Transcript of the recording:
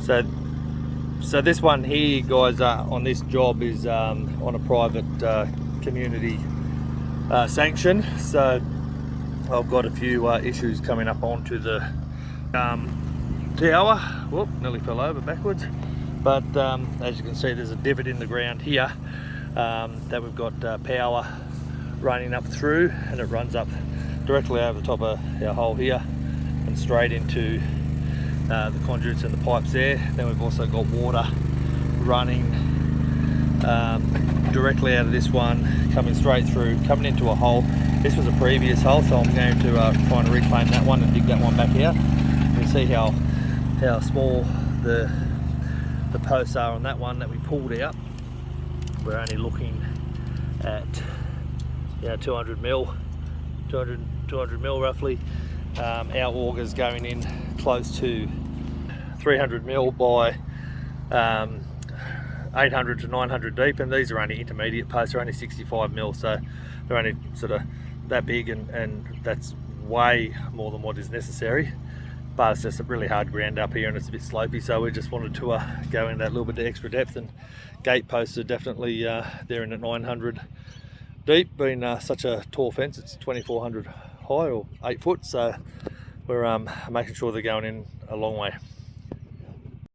So this one here, guys, on this job is on a private community sanction. So I've got a few issues coming up onto the tower. Whoop, nearly fell over backwards. But as you can see, there's a divot in the ground here that we've got power running up through, and it runs up directly over the top of our hole here and straight into the conduits and the pipes there. Then we've also got water running directly out of this one, coming straight through, coming into a hole. This was a previous hole, so I'm going to try and reclaim that one and dig that one back out. You can see how small the posts are on that one that we pulled out. We're only looking at 200 mil roughly. Our auger's going in close to 300 mil by 800 to 900 deep, and these are only intermediate posts. They're only 65 mil, so they're only sort of that big, and that's way more than what is necessary. But it's just a really hard ground up here, and it's a bit slopey, so we just wanted to go in that little bit of extra depth. And gate posts are definitely there in at 900 deep, being such a tall fence. It's 2400 high or 8 foot, so we're making sure they're going in a long way.